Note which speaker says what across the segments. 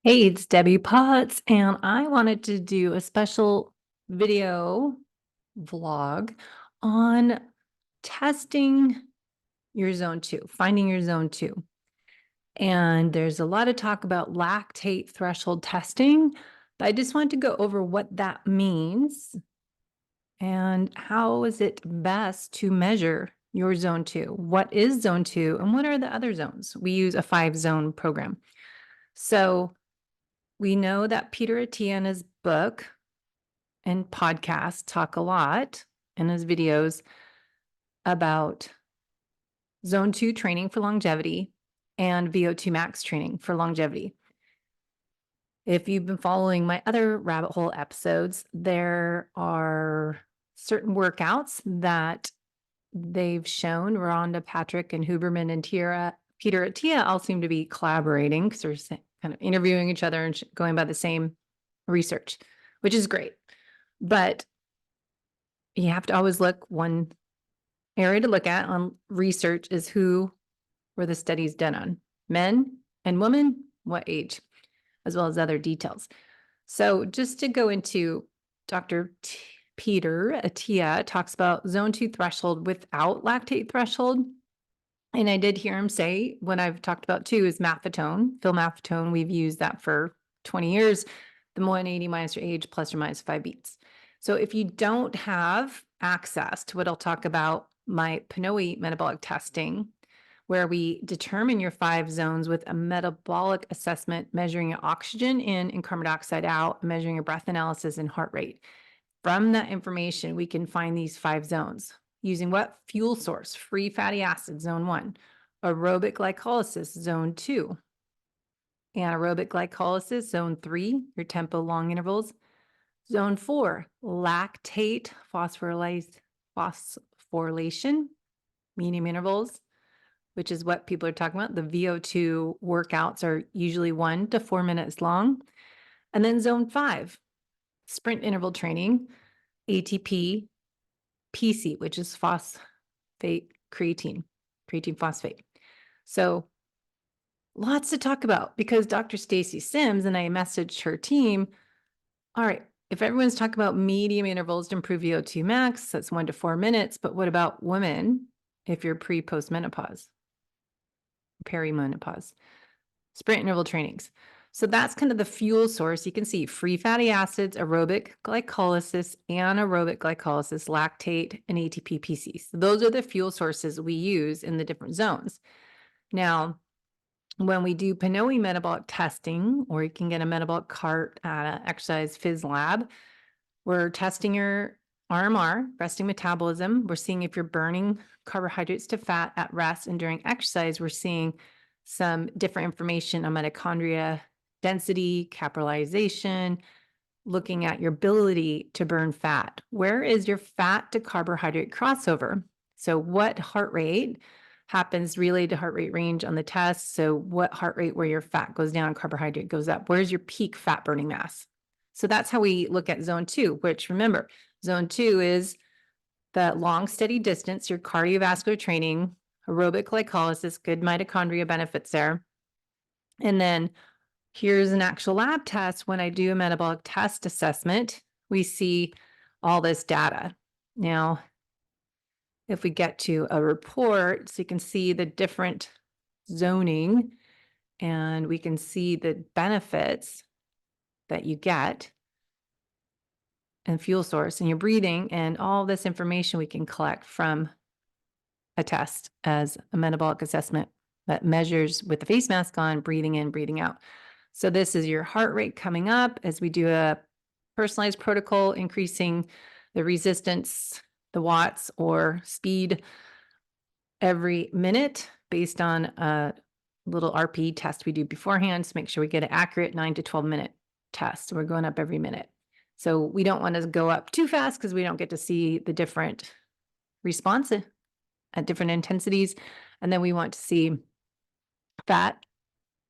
Speaker 1: Hey, it's Debbie Potts, and I wanted to do a special video vlog on testing your zone 2, finding your zone 2. And there's a lot of talk about lactate threshold testing, but I just wanted to go over what that means and how is it best to measure your zone 2? What is zone 2 and what are the other zones? We use a 5-zone program. So we know that Peter Attia in his book and podcast talk a lot in his videos about zone 2 training for longevity and VO2 max training for longevity. If you've been following my other rabbit hole episodes, there are certain workouts that they've shown. Rhonda, Patrick, and Huberman and Peter Attia all seem to be collaborating because they're kind of interviewing each other and going by the same research, which is great. But you have to always look, one area to look at on research is who were the studies done on, men and women, what age, as well as other details. So just to go into Dr. Peter Attia talks about zone 2 threshold without lactate threshold. And I did hear him say, what I've talked about too is Maffetone, Phil Maffetone. We've used that for 20 years, the 180 minus your age plus or minus 5 beats. So if you don't have access to what I'll talk about, my PNOE metabolic testing, where we determine your 5 zones with a metabolic assessment, measuring your oxygen in and carbon dioxide out, measuring your breath analysis and heart rate. From that information, we can find these 5 zones. Using what fuel source? Free fatty acids, zone 1. Aerobic glycolysis, zone 2. Anaerobic glycolysis, zone 3, your tempo long intervals. Zone 4, lactate phosphorylation, medium intervals, which is what people are talking about. The VO2 workouts are usually 1 to 4 minutes long. And then zone 5, sprint interval training, ATP, PC, which is phosphate creatine phosphate. So lots to talk about because Dr. Stacy Sims, and I messaged her team, all right, if everyone's talking about medium intervals to improve VO2 max, that's 1 to 4 minutes, but what about women if you're pre-post menopause, perimenopause, sprint interval trainings? So that's kind of the fuel source. You can see free fatty acids, aerobic glycolysis, anaerobic glycolysis, lactate, and ATP PC. So those are the fuel sources we use in the different zones. Now, when we do PNOE metabolic testing, or you can get a metabolic cart at an exercise phys lab, we're testing your RMR, resting metabolism. We're seeing if you're burning carbohydrates to fat at rest, and during exercise, we're seeing some different information on mitochondria density, capitalization, looking at your ability to burn fat. Where is your fat to carbohydrate crossover? So what heart rate happens related to heart rate range on the test? So what heart rate where your fat goes down, carbohydrate goes up? Where's your peak fat burning mass? So that's how we look at zone 2, which remember, zone 2 is the long, steady distance, your cardiovascular training, aerobic glycolysis, good mitochondria benefits there. And then here's an actual lab test. When I do a metabolic test assessment, we see all this data. Now, if we get to a report, so you can see the different zoning and we can see the benefits that you get and fuel source and your breathing, and all this information we can collect from a test as a metabolic assessment that measures with the face mask on, breathing in, breathing out. So this is your heart rate coming up as we do a personalized protocol, increasing the resistance, the watts or speed every minute based on a little RP test we do beforehand to make sure we get an accurate 9 to 12 minute test. We're going up every minute. So we don't want to go up too fast because we don't get to see the different response at different intensities. And then we want to see fat,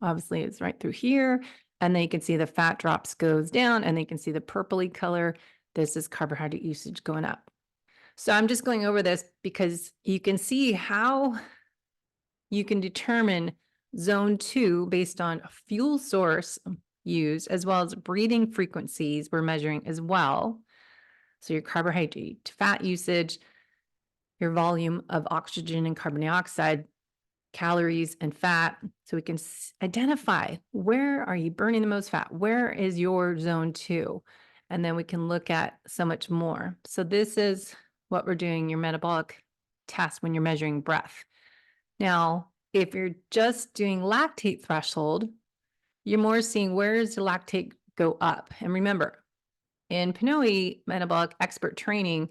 Speaker 1: obviously it's right through here. And then you can see the fat drops goes down, and then you can see the purpley color. This is carbohydrate usage going up. So I'm just going over this because you can see how you can determine zone 2 based on a fuel source used, as well as breathing frequencies we're measuring as well. So your carbohydrate to fat usage, your volume of oxygen and carbon dioxide, calories and fat. So we can identify where are you burning the most fat? Where is your zone 2? And then we can look at so much more. So this is what we're doing your metabolic test when you're measuring breath. Now, if you're just doing lactate threshold, you're more seeing where does the lactate go up. And remember, in PNOE metabolic expert training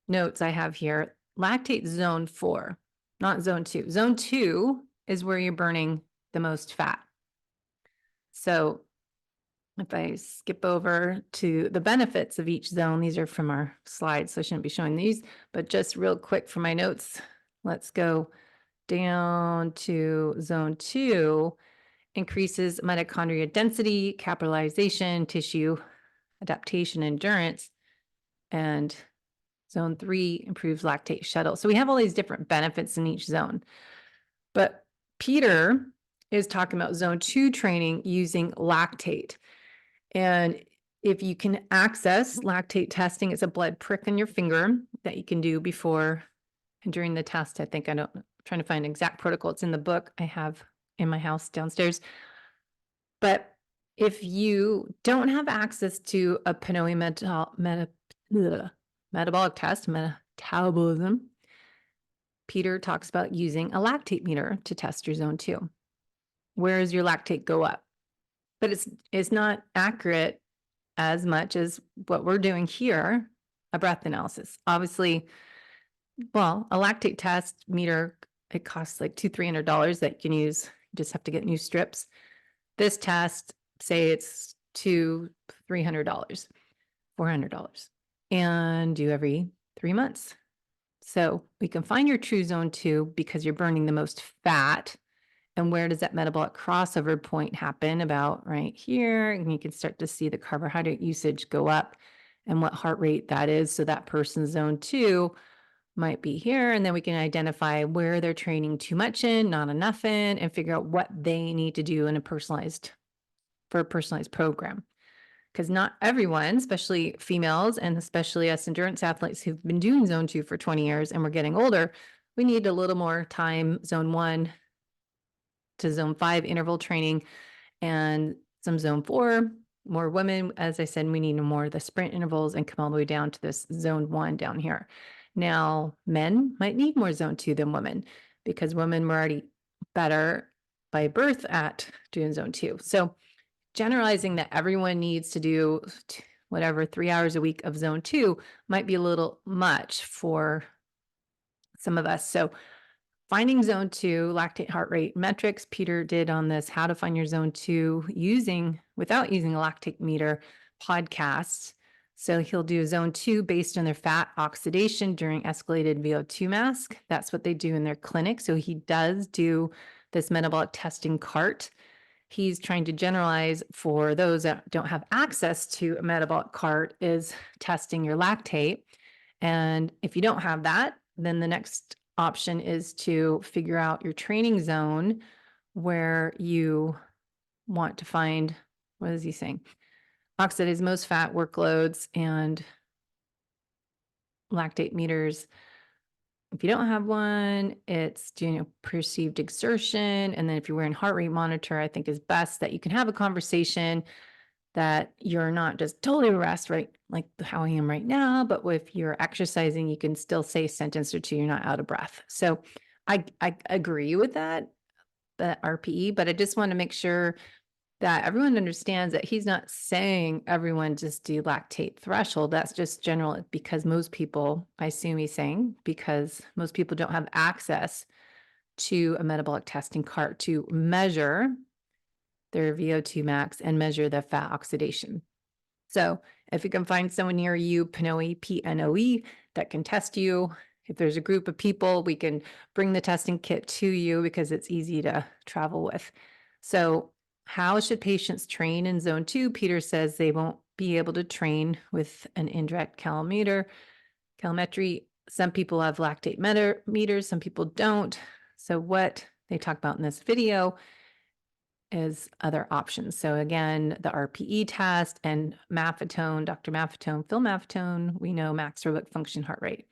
Speaker 1: notes I have here, lactate zone 4, not zone 2. Zone 2 is where you're burning the most fat. So if I skip over to the benefits of each zone, these are from our slides, so I shouldn't be showing these, but just real quick for my notes, let's go down to zone 2, increases mitochondria density, capitalization, tissue adaptation, endurance, and zone 3 improves lactate shuttle. So we have all these different benefits in each zone. But Peter is talking about zone 2 training using lactate. And if you can access lactate testing, it's a blood prick on your finger that you can do before and during the test. I'm trying to find an exact protocol. It's in the book I have in my house downstairs. But if you don't have access to a PNOE metabolic test, metabolism, Peter talks about using a lactate meter to test your zone 2. Where does your lactate go up? But it's not accurate as much as what we're doing here, a breath analysis. Obviously, well, a lactate test meter, it costs like $200-$300 that you can use. You just have to get new strips. This test, say it's $200-$300, $400, and do every 3 months. So we can find your true zone 2 because you're burning the most fat. And where does that metabolic crossover point happen? About right here. And you can start to see the carbohydrate usage go up and what heart rate that is. So that person's zone 2 might be here. And then we can identify where they're training too much in, not enough in, and figure out what they need to do in a personalized program. Because not everyone, especially females, and especially us endurance athletes who've been doing zone 2 for 20 years and we're getting older, we need a little more time, zone 1 to zone 5 interval training, and some zone 4, more women. As I said, we need more of the sprint intervals and come all the way down to this zone 1 down here. Now, men might need more zone 2 than women because women were already better by birth at doing zone 2. So generalizing that everyone needs to do whatever 3 hours a week of zone 2 might be a little much for some of us. So finding zone 2 lactate heart rate metrics, Peter did on this how to find your zone 2 without using a lactate meter podcast. So he'll do zone 2 based on their fat oxidation during escalated VO2 Max. That's what they do in their clinic. So he does do this metabolic testing cart. He's trying to generalize for those that don't have access to a metabolic cart is testing your lactate. And if you don't have that, then the next option is to figure out your training zone where you want to find, what is he saying? Oxidize most fat workloads and lactate meters. If you don't have one, it's doing a perceived exertion. And then if you're wearing heart rate monitor, I think is best that you can have a conversation that you're not just totally rest, right? Like how I am right now, but if you're exercising, you can still say a sentence or two, you're not out of breath. So I agree with that RPE, but I just want to make sure that everyone understands that he's not saying everyone just do lactate threshold. That's just general because most people, I assume he's saying, because most people don't have access to a metabolic testing cart to measure their VO2 max and measure the fat oxidation. So if you can find someone near you, PNOE, that can test you. If there's a group of people, we can bring the testing kit to you because it's easy to travel with. So how should patients train in zone 2? Peter says they won't be able to train with an indirect calometry. Some people have lactate meters, some people don't. So what they talk about in this video as other options. So again, the RPE test and Maffetone, Dr. Maffetone, Phil Maffetone, we know max aerobic function heart rate.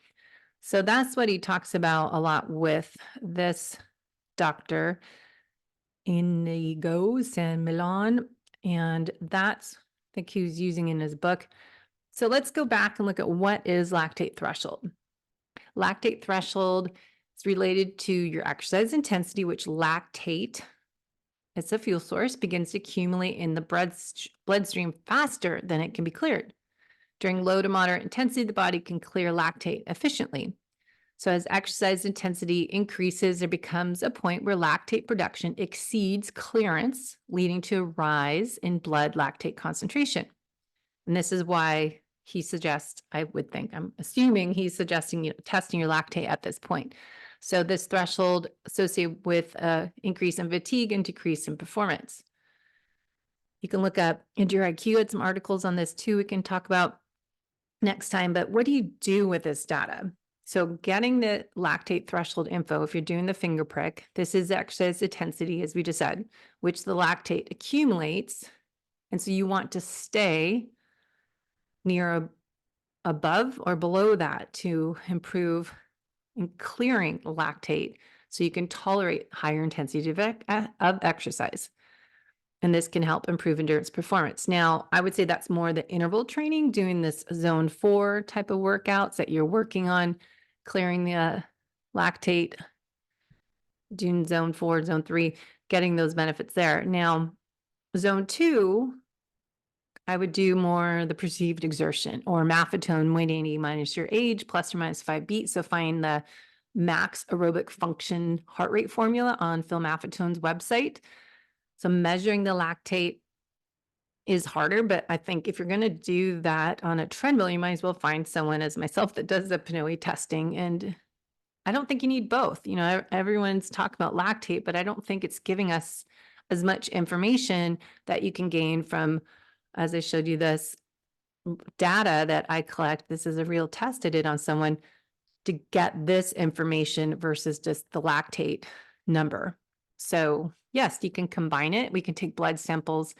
Speaker 1: So that's what he talks about a lot with this Dr. Inigo San Milan. And that's, I think he was using in his book. So let's go back and look at what is lactate threshold. Lactate threshold is related to your exercise intensity, which lactate, it's a fuel source, begins to accumulate in the bloodstream faster than it can be cleared. During low to moderate intensity, the body can clear lactate efficiently. So as exercise intensity increases, there becomes a point where lactate production exceeds clearance, leading to a rise in blood lactate concentration. And this is why he suggests, I would think, I'm assuming he's suggesting, testing your lactate at this point. So this threshold associated with increase in fatigue and decrease in performance. You can look up Endure IQ, had some articles on this too, we can talk about next time, but what do you do with this data? So getting the lactate threshold info, if you're doing the finger prick, this is exercise intensity, as we just said, which the lactate accumulates. And so you want to stay near above or below that to improve in clearing lactate so you can tolerate higher intensity of exercise. And this can help improve endurance performance. Now, I would say that's more the interval training, doing this zone 4 type of workouts that you're working on clearing the lactate, doing zone 4, zone 3, getting those benefits there. Now, zone 2, I would do more the perceived exertion or Maffetone 180 minus your age plus or minus 5 beats. So find the max aerobic function heart rate formula on Phil Maffetone's website. So measuring the lactate is harder, but I think if you're going to do that on a treadmill, you might as well find someone as myself that does the PNOE testing. And I don't think you need both. Everyone's talking about lactate, but I don't think it's giving us as much information that you can gain from, as I showed you this data that I collect. This is a real test I did on someone to get this information versus just the lactate number. So yes, you can combine it. We can take blood samples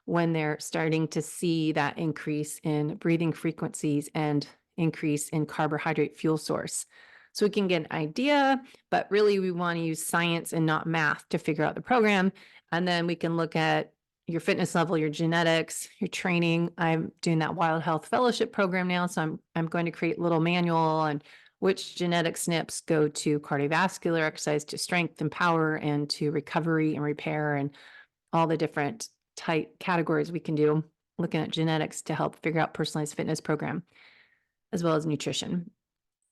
Speaker 1: when they're starting to see that increase in breathing frequencies and increase in carbohydrate fuel source. So we can get an idea, but really we want to use science and not math to figure out the program. And then we can look at your fitness level, your genetics, your training. I'm doing that Wild Health Fellowship program now. So I'm going to create a little manual on which genetic SNPs go to cardiovascular exercise, to strength and power, and to recovery and repair, and all the different type categories we can do, looking at genetics to help figure out personalized fitness program, as well as nutrition.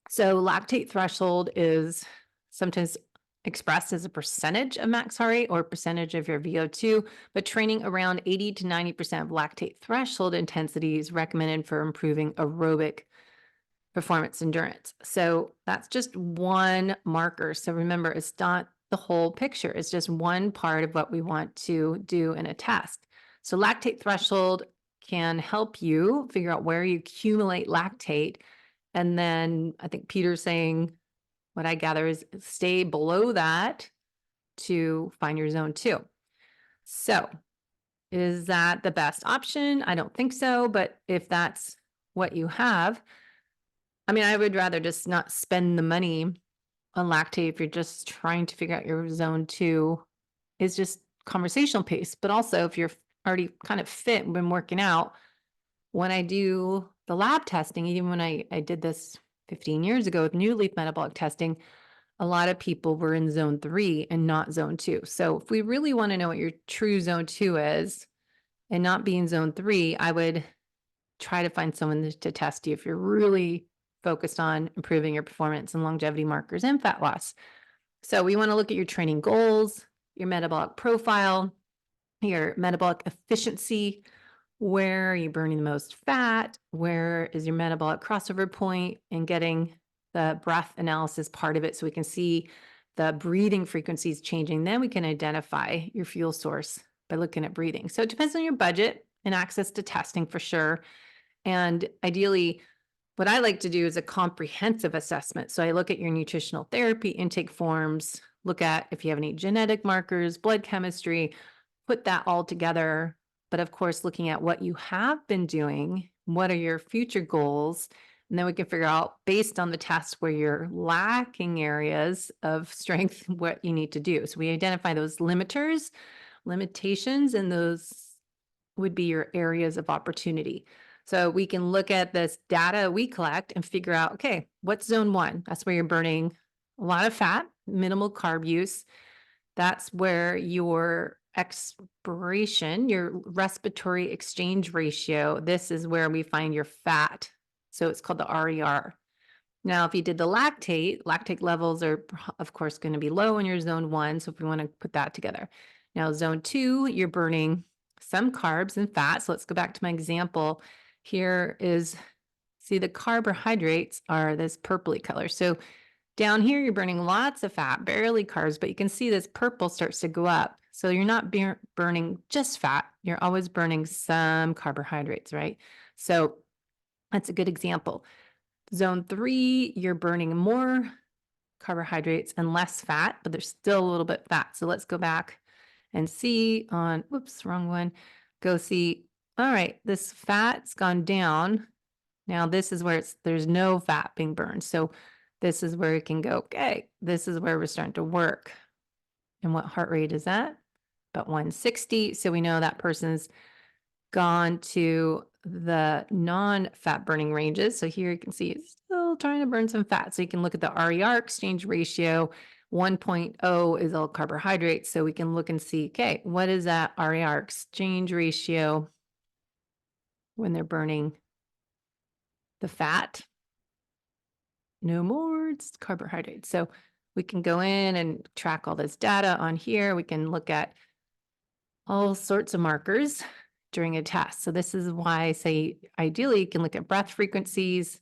Speaker 1: So lactate threshold is sometimes expressed as a percentage of max heart rate or percentage of your VO2, but training around 80 to 90% of lactate threshold intensity is recommended for improving aerobic performance endurance. So that's just one marker. So remember, it's not the whole picture. It's just one part of what we want to do in a test. So lactate threshold can help you figure out where you accumulate lactate. And then I think Peter's saying, what I gather is stay below that to find your zone 2. So is that the best option? I don't think so. But if that's what you have, I would rather just not spend the money on lactate if you're just trying to figure out your zone 2 is just conversational pace. But also if you're already kind of fit and been working out, when I do the lab testing, even when I did this 15 years ago with new leaf metabolic testing, a lot of people were in zone 3 and not zone 2. So if we really want to know what your true zone 2 is and not be in zone 3, I would try to find someone to test you if you're really focused on improving your performance and longevity markers and fat loss. So we want to look at your training goals, your metabolic profile, your metabolic efficiency. Where are you burning the most fat? Where is your metabolic crossover point? And getting the breath analysis part of it so we can see the breathing frequencies changing. Then we can identify your fuel source by looking at breathing. So it depends on your budget and access to testing for sure. And ideally, what I like to do is a comprehensive assessment. So I look at your nutritional therapy intake forms, look at if you have any genetic markers, blood chemistry, put that all together. But of course, looking at what you have been doing, what are your future goals? And then we can figure out based on the test where you're lacking areas of strength, what you need to do. So we identify those limiters, limitations, and those would be your areas of opportunity. So we can look at this data we collect and figure out, okay, what's zone 1? That's where you're burning a lot of fat, minimal carb use. That's where your expiration, your respiratory exchange ratio, this is where we find your fat. So it's called the RER. Now, if you did the lactate levels are, of course, going to be low in your zone 1. So if we want to put that together. Now, zone 2, you're burning some carbs and fat. So let's go back to my example. Here is, see, the carbohydrates are this purpley color. So down here, you're burning lots of fat, barely carbs, but you can see this purple starts to go up. So you're not burning just fat. You're always burning some carbohydrates, right? So that's a good example. Zone 3, you're burning more carbohydrates and less fat, but there's still a little bit fat. So let's go back and see on, whoops, wrong one. Go see, all right, this fat's gone down. Now this is where there's no fat being burned. So this is where it can go, okay, this is where we're starting to work. And what heart rate is that? About 160. So we know that person's gone to the non-fat burning ranges. So here you can see it's still trying to burn some fat. So you can look at the RER exchange ratio. 1.0 is all carbohydrates. So we can look and see, okay, what is that RER exchange ratio when they're burning the fat? No more, it's carbohydrates. So we can go in and track all this data on here. We can look at all sorts of markers during a test. So this is why I say ideally you can look at breath frequencies.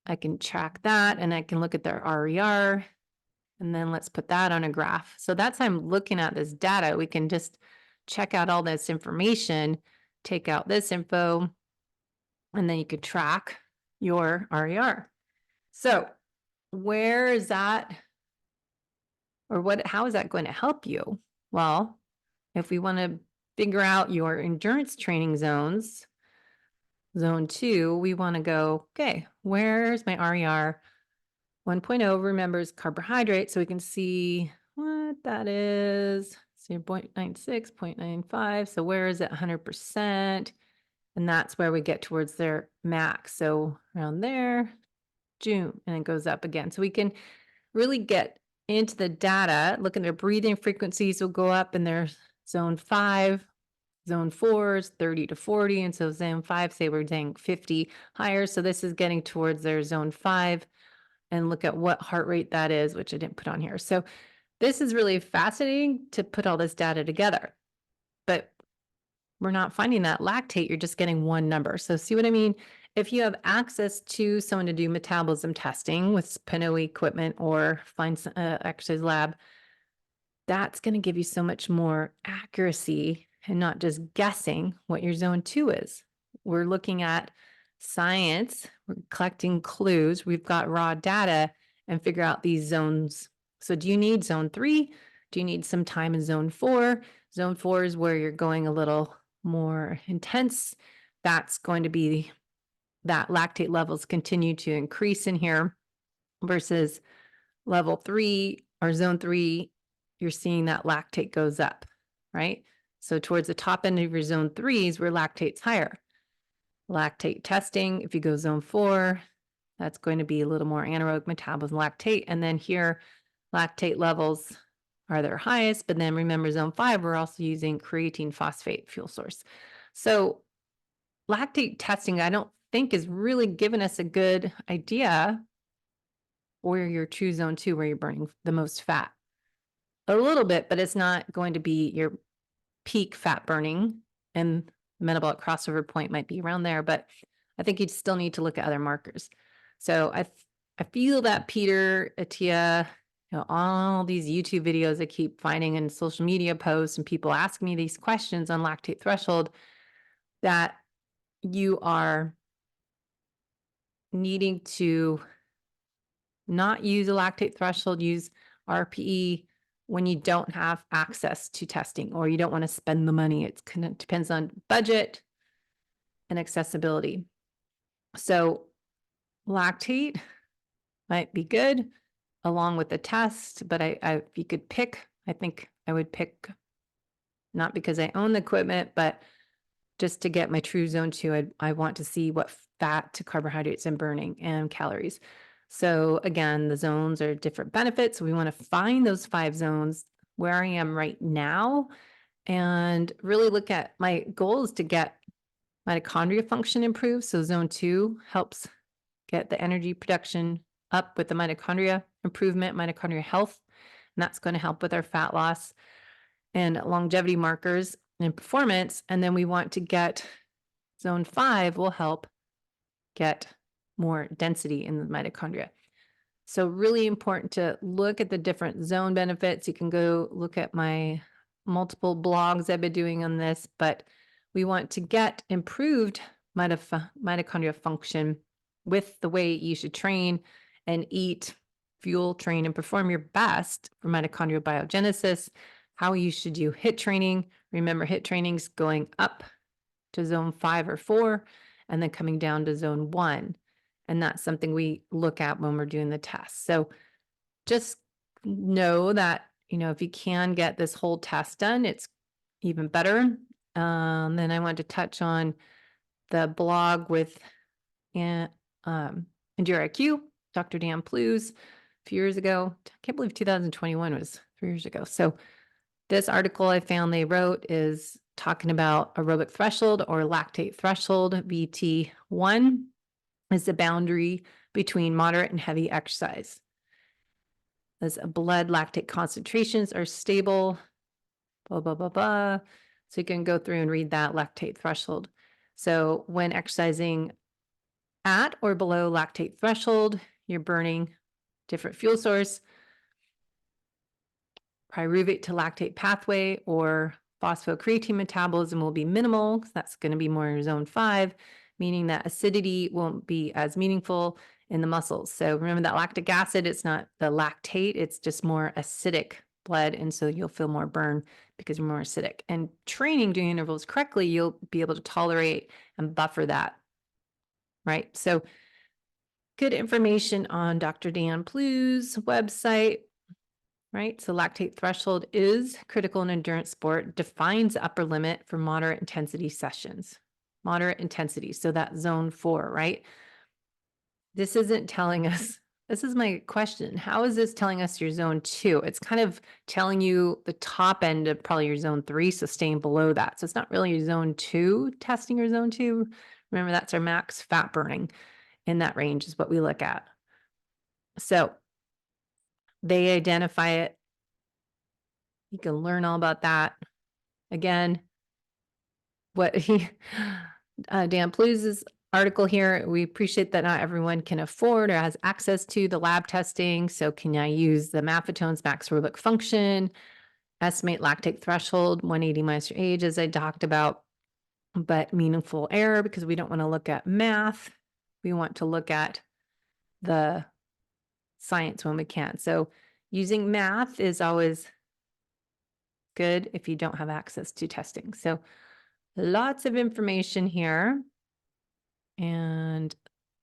Speaker 1: I can track that and I can look at their RER, and then let's put that on a graph. So that's how I'm looking at this data. We can just check out all this information, take out this info, and then you could track your RER. So where is that, or how is that going to help you? Well, if we want to figure out your endurance training zones, zone 2, we want to go, okay, where's my RER? 1.0 remembers carbohydrates, so we can see what that is. So 0.96, 0.95. So where is it? 100%. And that's where we get towards their max. So around there, June, and it goes up again. So we can really get into the data, look at their breathing frequencies will go up in their zone 5. Zone 4 is 30 to 40. And so zone 5, say we're saying 50 higher. So this is getting towards their zone 5. And look at what heart rate that is, which I didn't put on here. So this is really fascinating to put all this data together. But we're not finding that lactate, you're just getting one number. So see what I mean? If you have access to someone to do metabolism testing with Pano equipment or find an exercise lab, that's going to give you so much more accuracy and not just guessing what your zone 2 is. We're looking at science, we're collecting clues, we've got raw data and figure out these zones. So do you need zone 3? Do you need some time in zone 4? Zone 4 is where you're going a little more intense. That's going to be that lactate levels continue to increase in here versus level 3 or zone 3, you're seeing that lactate goes up, right? So towards the top end of your zone 3s where lactate's higher. Lactate testing, if you go zone 4, that's going to be a little more anaerobic metabolism lactate. And then here, lactate levels are their highest. But then remember, zone 5, we're also using creatine phosphate fuel source. So lactate testing, I don't think is really giving us a good idea where your true zone 2, where you're burning the most fat. A little bit, but it's not going to be your peak fat burning, and metabolic crossover point might be around there, but I think you'd still need to look at other markers. So I feel that Peter, Attia, all these YouTube videos I keep finding in social media posts and people asking me these questions on lactate threshold, that you are needing to not use a lactate threshold, use RPE when you don't have access to testing or you don't want to spend the money. It kind of depends on budget and accessibility. So lactate might be good along with the test, but if you could pick, I think I would pick, not because I own the equipment, but just to get my true zone 2, I want to see what fat to carbohydrates I'm burning and calories. So again, the zones are different benefits. We want to find those 5 zones where I am right now and really look at, my goal is to get mitochondria function improved. So zone 2 helps get the energy production up with the mitochondria improvement, mitochondria health, and that's going to help with our fat loss and longevity markers and performance. And then we want to get zone 5 will help get more density in the mitochondria. So really important to look at the different zone benefits. You can go look at my multiple blogs I've been doing on this, but we want to get improved mitochondria function with the way you should train and eat, fuel, train, and perform your best for mitochondrial biogenesis, how you should do HIIT training. Remember, HIIT training's going up to zone 5 or 4 and then coming down to zone 1. And that's something we look at when we're doing the test. So just know that, if you can get this whole test done, it's even better. Then I want to touch on the blog with EndurIQ, Dr. Dan Plews, a few years ago. I can't believe 2021 was 3 years ago. So this article I found they wrote is talking about aerobic threshold or lactate threshold. VT1 is the boundary between moderate and heavy exercise. As blood lactate concentrations are stable, blah, blah, blah, blah. So you can go through and read that lactate threshold. So when exercising at or below lactate threshold, you're burning different fuel source, pyruvate to lactate pathway or phosphocreatine metabolism will be minimal. That's going to be more in zone 5, meaning that acidity won't be as meaningful in the muscles. So remember that lactic acid, it's not the lactate, it's just more acidic blood. And so you'll feel more burn because you're more acidic. And training, doing intervals correctly, you'll be able to tolerate and buffer that, right? So good information on Dr. Dan Plews' website. Right. So lactate threshold is critical in endurance sport, defines upper limit for moderate intensity sessions, moderate intensity. So that zone 4, right? This isn't telling us, this is my question. How is this telling us your zone 2? It's kind of telling you the top end of probably your zone 3. So staying below that. So it's not really your zone 2 testing your zone 2. Remember, that's our max fat burning in that range is what we look at. So they identify it. You can learn all about that. Again, what Dan Plews' article here, we appreciate that not everyone can afford or has access to the lab testing. So can I use the Maffetone's max aerobic function, estimate lactate threshold, 180 minus your age, as I talked about, but meaningful error because we don't want to look at math. We want to look at the science when we can. So using math is always good if you don't have access to testing. So lots of information here. And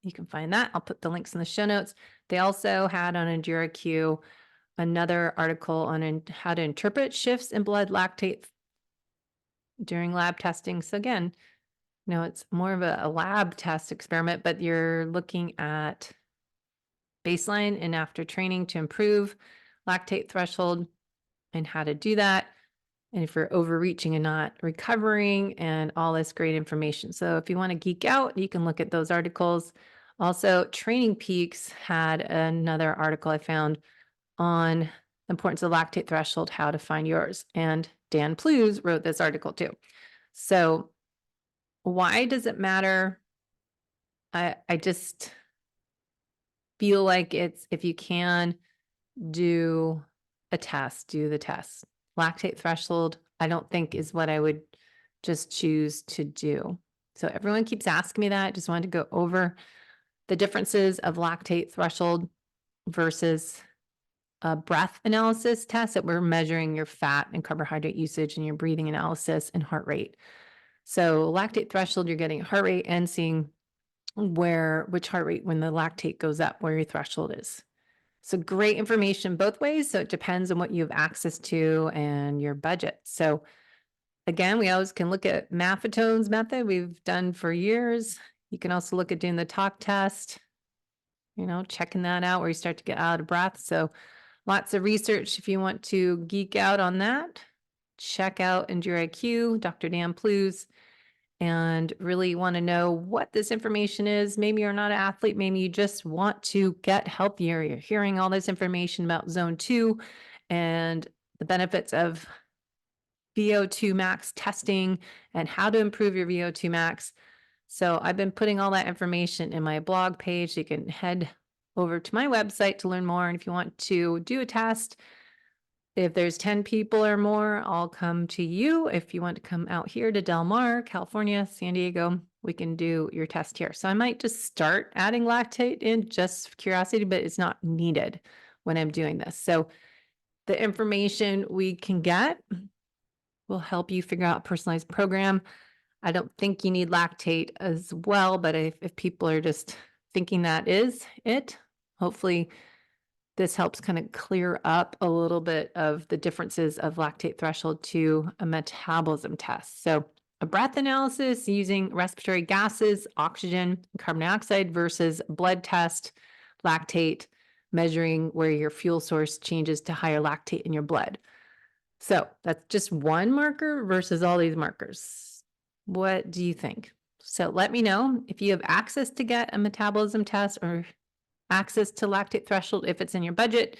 Speaker 1: you can find that. I'll put the links in the show notes. They also had on EndurIQ another article on how to interpret shifts in blood lactate during lab testing. So again, it's more of a lab test experiment, but you're looking at baseline and after training to improve lactate threshold and how to do that. And if you're overreaching and not recovering and all this great information. So if you want to geek out, you can look at those articles. Also, Training Peaks had another article I found on the importance of lactate threshold, how to find yours. And Dan Plews wrote this article too. So why does it matter? I just feel like it's, if you can do a test, do the test. Lactate threshold, I don't think is what I would just choose to do. So everyone keeps asking me that. I just wanted to go over the differences of lactate threshold versus a breath analysis test that we're measuring your fat and carbohydrate usage and your breathing analysis and heart rate. So lactate threshold, you're getting heart rate and seeing which heart rate when the lactate goes up, where your threshold is. So great information both ways. So it depends on what you have access to and your budget. So again, we always can look at Maffetone's method we've done for years. You can also look at doing the talk test, checking that out where you start to get out of breath. So lots of research if you want to geek out on that. Check out Endure IQ, Dr. Dan Plews, and really want to know what this information is. Maybe you're not an athlete. Maybe you just want to get healthier. You're hearing all this information about zone 2 and the benefits of VO2 Max testing and how to improve your VO2 Max. So I've been putting all that information in my blog page. You can head over to my website to learn more. And if you want to do a test, if there's 10 people or more, I'll come to you. If you want to come out here to Del Mar, California, San Diego, we can do your test here. So I might just start adding lactate in just for curiosity, but it's not needed when I'm doing this. So the information we can get will help you figure out a personalized program. I don't think you need lactate as well, but if people are just thinking that is it, hopefully this helps kind of clear up a little bit of the differences of lactate threshold to a metabolism test. So a breath analysis using respiratory gases, oxygen, and carbon dioxide versus blood test, lactate, measuring where your fuel source changes to higher lactate in your blood. So that's just one marker versus all these markers. What do you think? So let me know if you have access to get a metabolism test or access to lactate threshold if it's in your budget,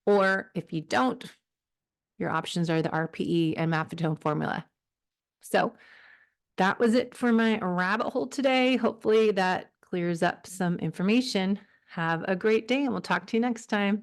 Speaker 1: or if you don't, your options are the RPE and Maffetone formula. So that was it for my rabbit hole today. Hopefully that clears up some information. Have a great day and we'll talk to you next time.